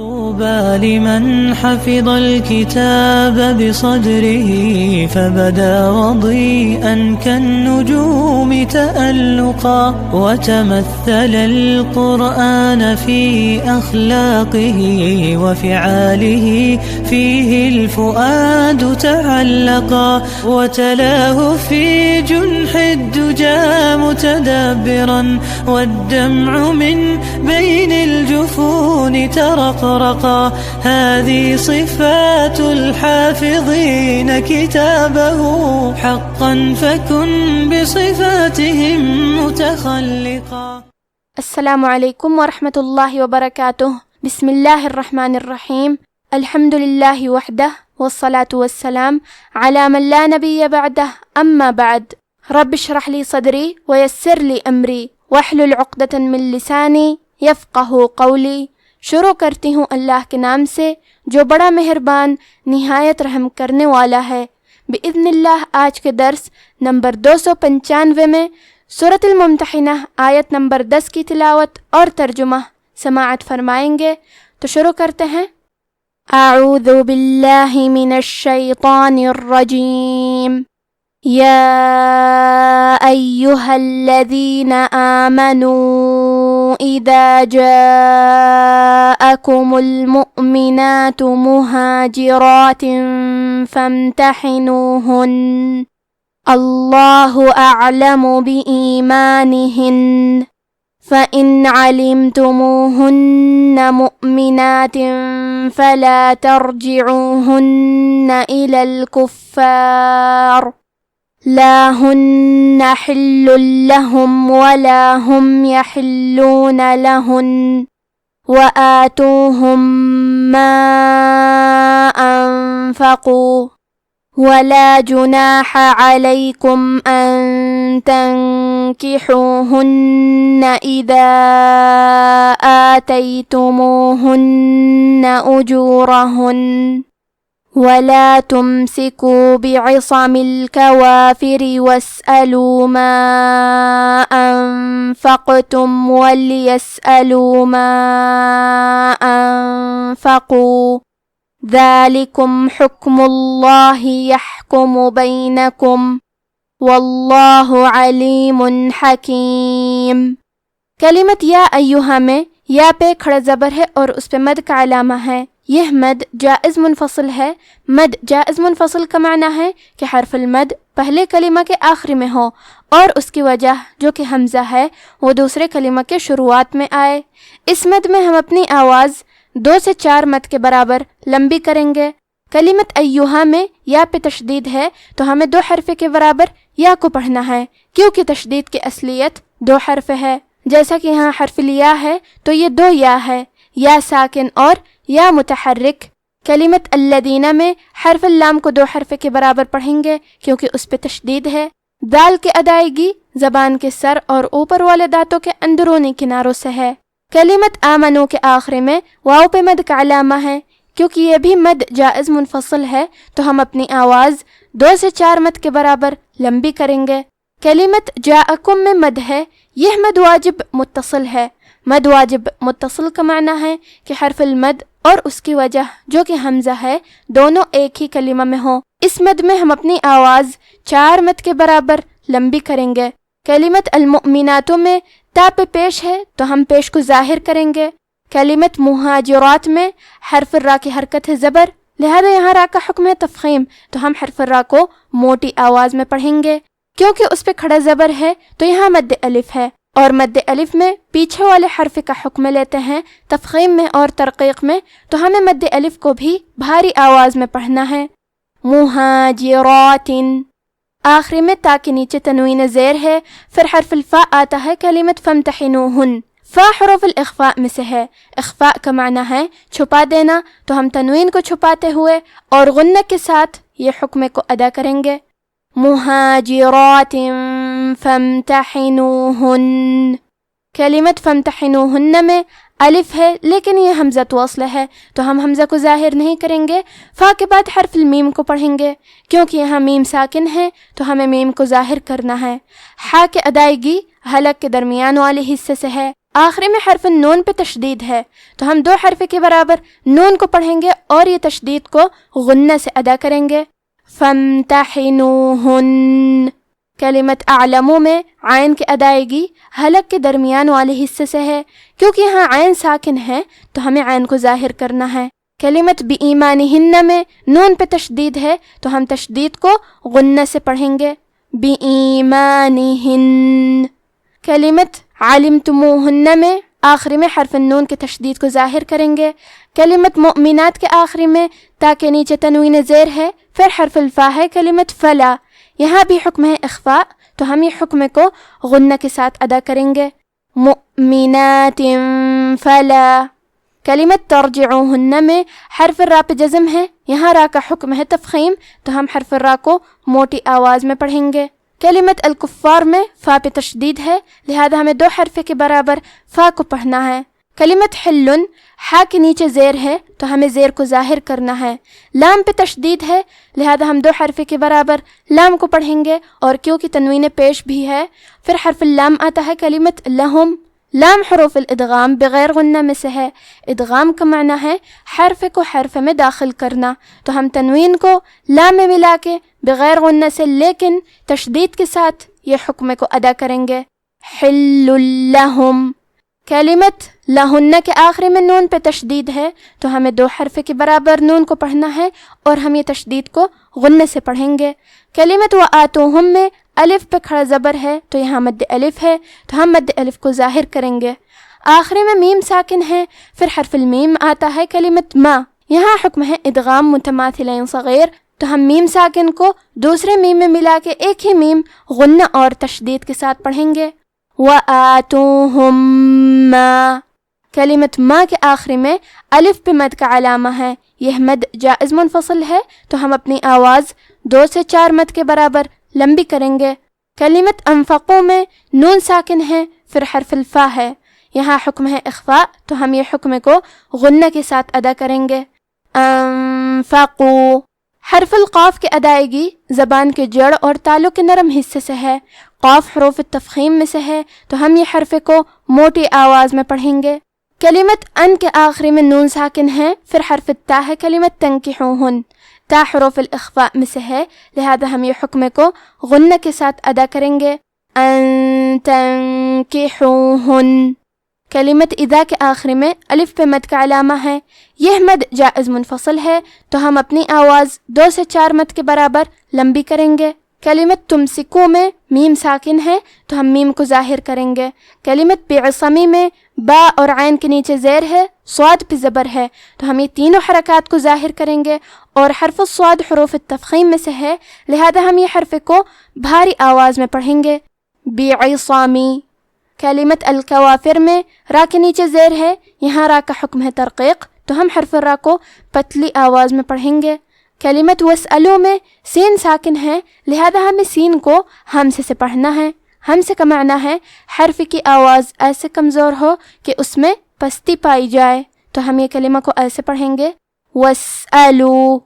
طوبى لمن حفظ الكتاب بصدره فبدا وضيئا كالنجوم تألقا وتمثل القرآن في أخلاقه وفعاله فيه الفؤاد تعلقا وتلاه في جنح الدجى متدبرا والدمع من بين الجفون ترقرقا هذه صفات الحافظين كتابه حقا فكن بصفاتهم متخلقا. السلام علیکم ورحمۃ اللہ وبرکاتہ. بسم اللہ الرحمن الرحیم. الحمد للہ وحدہ والصلاة والسلام علی من لا نبی بعدہ اما بعد. رب اشرح لی صدری ویسر لی امری واحلل عقدۃ من لسانی یفقہوا قولی. شروع کرتی ہوں اللہ کے نام سے جو بڑا مہربان نہایت رحم کرنے والا ہے. بإذن اللہ آج کے درس نمبر 295 میں سورۃ الممتحنہ آیت نمبر 10 کی تلاوت اور ترجمہ سماعت فرمائیں گے. تو شروع کرتے ہیں. اعوذ باللہ من الشیطان الرجیم. یا ایہا الذین آمنوا اذا جاءکم المؤمنات مہاجرات فامتحنوہن اللہ اعلم بإیمانہن فإن علمتموهن مؤمنات فلا ترجعوهن إلى الكفار لا هن حل لهم ولا هم يحلون لهن وآتوهم ما أنفقوا ولا جناح عليكم أن تنكحوهن إذا آتيتموهن أجورهن ولا تمسكوا بعصم الكوافر واسألوا ما أنفقتم وليسألوا ما أنفقوا ذلكم حكم الله يحكم بينكم واللہ علیم حکیم. کلمت یا ایہا میں یا پہ کھڑا زبر ہے اور اس پہ مد کا علامہ ہے. یہ مد جائز منفصل ہے. مد جائز منفصل کا معنی ہے کہ حرف المد پہلے کلمہ کے آخری میں ہو اور اس کی وجہ جو کہ حمزہ ہے وہ دوسرے کلمہ کے شروعات میں آئے. اس مد میں ہم اپنی آواز 2 سے 4 مد کے برابر لمبی کریں گے. کلمت ایہا میں یا پہ تشدید ہے تو ہمیں 2 حرف کے برابر یا کو پڑھنا ہے کیونکہ تشدید کی اصلیت 2 حرف ہے. جیسا کہ یہاں حرف لیا ہے تو یہ 2 یا ہے، یا ساکن اور یا متحرک. کلمت الذین میں حرف اللام کو 2 حرف کے برابر پڑھیں گے کیونکہ اس پہ تشدید ہے. دال کی ادائیگی زبان کے سر اور اوپر والے دانتوں کے اندرونی کناروں سے ہے. کلمت آمنو کے آخر میں واو پہ مد کا علامہ ہے کیونکہ یہ بھی مد جائز منفصل ہے تو ہم اپنی آواز 2 سے 4 مد کے برابر لمبی کریں گے. کلمت جاءکم میں مد ہے. یہ مد واجب متصل ہے. مد واجب متصل کا معنی ہے کہ حرف المد اور اس کی وجہ جو کہ حمزہ ہے دونوں ایک ہی کلمہ میں ہوں. اس مد میں ہم اپنی آواز 4 مد کے برابر لمبی کریں گے. کلمت المؤمنات میں تا پہ پیش ہے تو ہم پیش کو ظاہر کریں گے. کلمت مہاجرات میں حرف را کی حرکت ہے زبر، لہذا یہاں را کا حکم ہے تفخیم تو ہم حرف را کو موٹی آواز میں پڑھیں گے. کیونکہ اس پہ کھڑا زبر ہے تو یہاں مد الف ہے اور مد الف میں پیچھے والے حرف کا حکم لیتے ہیں تفخیم میں اور ترقیق میں تو ہمیں مد الف کو بھی بھاری آواز میں پڑھنا ہے. مہاجرات آخری میں تا کے نیچے تنوین زیر ہے. پھر حرف الفاء آتا ہے کلمت فامتحنوہن. فا حروف الاخفاء میں سے ہے. اخفاء کا معنی ہے چھپا دینا تو ہم تنوین کو چھپاتے ہوئے اور غنہ کے ساتھ یہ حکم کو ادا کریں گے. مہاجرات فامتحنوہن. کلمت فامتحنوہن میں الف ہے لیکن یہ حمزہ وصل ہے تو ہم حمزہ کو ظاہر نہیں کریں گے. فا کے بعد حرف المیم کو پڑھیں گے کیونکہ یہاں میم ساکن ہے تو ہمیں میم کو ظاہر کرنا ہے. ہا کے ادائیگی حلق کے درمیان والے حصے سے ہے آخری میں حرف نون پہ تشدید ہے تو ہم 2 حرف کے برابر نون کو پڑھیں گے اور یہ تشدید کو غنہ سے ادا کریں گے. فامتحنوہن. کلمت اعلمو میں عین کی ادائیگی حلق کے درمیان والے حصے سے ہے. کیونکہ یہاں عین ساکن ہے تو ہمیں عین کو ظاہر کرنا ہے. کلمت بِایمانہن میں نون پہ تشدید ہے تو ہم تشدید کو غنہ سے پڑھیں گے. بِایمانہن. کلمت علمتموہن میں آخری میں حرف نون کے تشدید کو ظاہر کریں گے. کلمت مؤمنات کے آخری میں تا کے نیچے تنوین زیر ہے، پھر حرف الفا ہے کلمت فلا. یہاں بھی حکم ہے اخفاء تو ہم یہ حکم کو غنہ کے ساتھ ادا کریں گے. مؤمنات فلا. کلمت ترجعوہن میں حرف را پہ جزم ہے، یہاں را کا حکم ہے تفخیم تو ہم حرف را کو موٹی آواز میں پڑھیں گے. کلمت الکفار میں فا پہ تشدید ہے لہذا ہمیں 2 حرف کے برابر فا کو پڑھنا ہے. کلمت حلن ہا کے نیچے زیر ہے تو ہمیں زیر کو ظاہر کرنا ہے. لام پہ تشدید ہے لہذا ہم 2 حرف کے برابر لام کو پڑھیں گے اور کیونکہ تنوین پیش بھی ہے پھر حرف اللام آتا ہے. کلمت لہم. لام حروف الادغام بغیر غنہ میں سے ہے. ادغام کا معنی ہے حرف کو حرف میں داخل کرنا تو ہم تنوین کو لام میں ملا کے بغیر غنہ سے لیکن تشدید کے ساتھ یہ حکم کو ادا کریں گے. حل لہم. کلمت لہن کے آخری میں نون پہ تشدید ہے تو ہمیں 2 حرف کے برابر نون کو پڑھنا ہے اور ہم یہ تشدید کو غنہ سے پڑھیں گے. کلمت وآتوہم میں الف پہ کھڑا زبر ہے تو یہاں مد الف ہے تو ہم مد الف کو ظاہر کریں گے. آخری میں میم ساکن ہے پھر حرف المیم آتا ہے. کلمت ما یہاں حکم ہے ادغام متماثلین صغیر تو ہم میم ساکن کو دوسرے میم میں ملا کے ایک ہی میم غنہ اور تشدید کے ساتھ پڑھیں گے. وآتوہم ما. کلمت ما کے آخری میں الف پہ مد کا علامہ ہے، یہ مد جائز منفصل ہے تو ہم اپنی آواز 2 سے 4 مد کے برابر لمبی کریں گے. کلمت انفقو میں نون ساکن ہے پھر حرف الفا ہے، یہاں حکم ہے اخفاء تو ہم یہ حکم کو غنہ کے ساتھ ادا کریں گے. انفقو. حرف القاف کی ادائیگی زبان کے جڑ اور تالو کے نرم حصے سے ہے. قاف حروف التفخیم میں سے ہے تو ہم یہ حرف کو موٹی آواز میں پڑھیں گے. کلمت ان کے آخری میں نون ساکن ہے پھر حرف التا ہے. کلمت تنکحوہن تا حروف الاخفاء میں سے ہے لہذا ہم یہ حکم کو غنہ کے ساتھ ادا کریں گے. ان تنکحوہن. کلمت اذا کے آخری میں الف پہ مد کا علامہ ہے، یہ مد جائز منفصل ہے تو ہم اپنی آواز 2 سے 4 مد کے برابر لمبی کریں گے. کلمت تمسکو میں میم ساکن ہے تو ہم میم کو ظاہر کریں گے. کلمت بعصمی میں با اور عین کے نیچے زیر ہے، صاد پہ زبر ہے تو ہم یہ تینوں حرکات کو ظاہر کریں گے اور حرف الصاد حروف التفخیم میں سے ہے لہذا ہم یہ حرف کو بھاری آواز میں پڑھیں گے. بعصامی. کلمت الکوافر میں را کے نیچے زیر ہے، یہاں را کا حکم ہے ترقیق تو ہم حرف را کو پتلی آواز میں پڑھیں گے. کلمت وسألو میں سین ساکن ہے لہذا ہمیں سین کو ہمزے سے پڑھنا ہے. ہمزے کا معنی ہے حرف کی آواز ایسے کمزور ہو کہ اس میں پستی پائی جائے تو ہم یہ کلمہ کو ایسے پڑھیں گے. وسألو.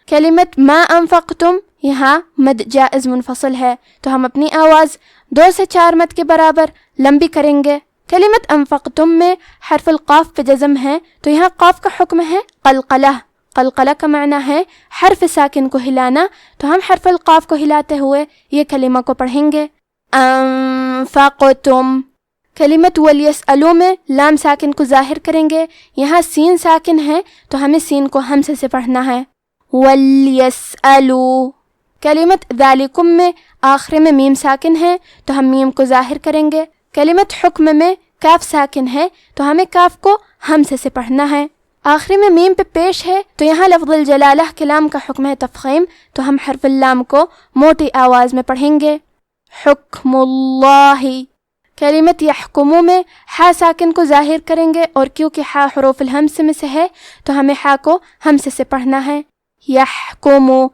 کلمت ما انفقتم یہاں مد جائز منفصل ہے تو ہم اپنی آواز 2 سے 4 مد کے برابر لمبی کریں گے. کلمت انفقتم میں حرف القاف پہ جزم ہے تو یہاں قاف کا حکم ہے قلقلہ. قلقلہ کا معنی ہے حرف ساکن کو ہلانا تو ہم حرف القاف کو ہلاتے ہوئے یہ کلمہ کو پڑھیں گے. انفقتم. کلمت ولیسألو میں لام ساکن کو ظاہر کریں گے، یہاں سین ساکن ہے تو ہمیں سین کو ہمزے سے پڑھنا ہے. ولیسألو. کلمت ذالکم میں آخر میں میم ساکن ہے تو ہم میم کو ظاہر کریں گے. کلمت حکم میں کاف ساکن ہے تو ہمیں کاف کو ہمزے سے پڑھنا ہے. آخری میں میم پہ پیش ہے تو یہاں لفظ الجلالہ کلام کا حکم ہے تفخیم تو ہم حرف اللام کو موٹی آواز میں پڑھیں گے. حکم اللہ. کلمت یحکمو میں ہا ساکن کو ظاہر کریں گے اور کیونکہ ہا حروف الہمس میں سے ہے تو ہمیں ہا کو ہمزے سے پڑھنا ہے. یحکمو.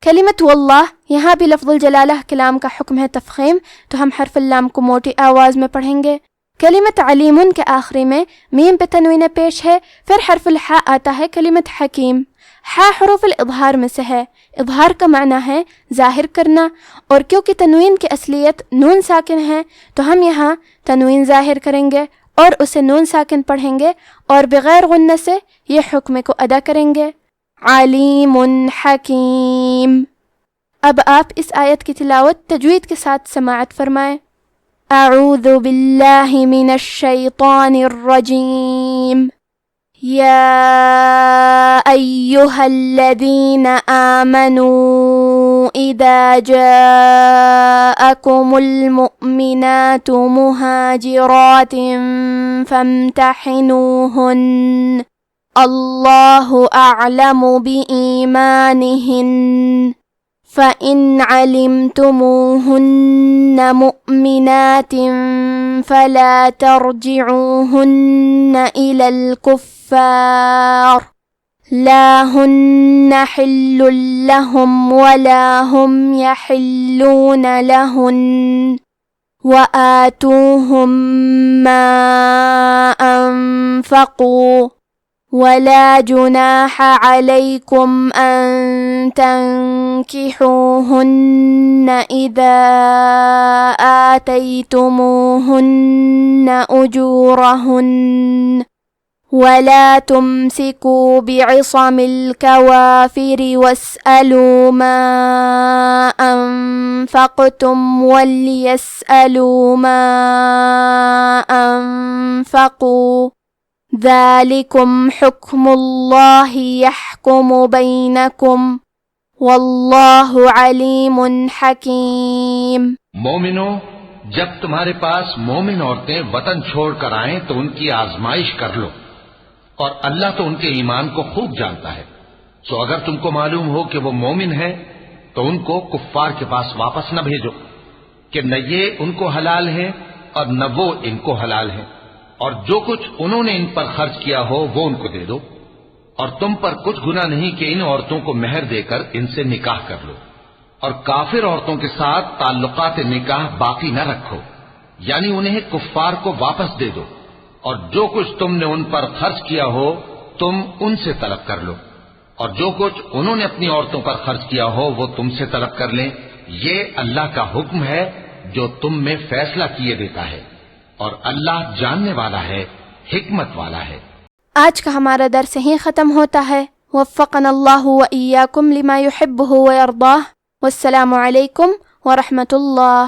کلمت واللہ یہاں بھی لفظ الجلالہ کلام کا حکم ہے تفخیم تو ہم حرف اللام کو موٹی آواز میں پڑھیں گے. کلمت علیمن کے آخری میں میم پہ تنوین پیش ہے پھر حرف الحاء آتا ہے. کلمت حکیم ہا حروف الاظہار میں سے ہے، اظہار کا معنی ہے ظاہر کرنا اور کیونکہ تنوین کی اصلیت نون ساکن ہے تو ہم یہاں تنوین ظاہر کریں گے اور اسے نون ساکن پڑھیں گے اور بغیر غنہ سے یہ حکم کو ادا کریں گے. علیم حکیم. اب آپ اس آیت کی تلاوت تجوید کے ساتھ سماعت فرمائیں. اعوذ باللہ من الشیطان الرجیم. یا ایہا الذین آمنوا اذا جاءکم المؤمنات مہاجرات فامتحنوہن اللہ اعلم بإیمانہن فَإِنْ عَلِمْتُمُوهُنَّ مُؤْمِنَاتٍ فَلَا تَرْجِعُوهُنَّ إِلَى الْكُفَّارِ لَا هُنَّ حِلٌّ لَهُمْ وَلَا هُمْ يَحِلُّونَ لَهُنَّ وَآتُوهُمْ مَا أَنفَقُوا وَلَا جُنَاحَ عَلَيْكُمْ أَن تَنكِحُوهُنَّ إِذَا آتَيْتُمُوهُنَّ أُجُورَهُنَّ وَلَا تُمْسِكُوا بِعِصَمِ الْكَوَافِرِ وَاسْأَلُوا مَا أَنفَقْتُمْ وَلْيَسْأَلُوا مَا أَنفَقُوا ذَلِكُمْ حُكْمُ اللَّهِ يَحْكُمُ بَيْنَكُمْ وَاللَّهُ عَلِيمٌ حَكِيمٌ. مومنو، جب تمہارے پاس مومن عورتیں وطن چھوڑ کر آئیں تو ان کی آزمائش کر لو، اور اللہ تو ان کے ایمان کو خوب جانتا ہے. سو اگر تم کو معلوم ہو کہ وہ مومن ہیں تو ان کو کفار کے پاس واپس نہ بھیجو کہ نہ یہ ان کو حلال ہے اور نہ وہ ان کو حلال ہے، اور جو کچھ انہوں نے ان پر خرچ کیا ہو وہ ان کو دے دو، اور تم پر کچھ گناہ نہیں کہ ان عورتوں کو مہر دے کر ان سے نکاح کر لو، اور کافر عورتوں کے ساتھ تعلقات نکاح باقی نہ رکھو، یعنی انہیں کفار کو واپس دے دو، اور جو کچھ تم نے ان پر خرچ کیا ہو تم ان سے طلب کر لو، اور جو کچھ انہوں نے اپنی عورتوں پر خرچ کیا ہو وہ تم سے طلب کر لیں. یہ اللہ کا حکم ہے جو تم میں فیصلہ کیے دیتا ہے، اور اللہ جاننے والا ہے، حکمت والا ہے. آج کا ہمارا درس یہیں ختم ہوتا ہے. وفقنا اللہ وإیاکم لما یحبہ ویرضاہ. والسلام علیکم ورحمۃ اللہ.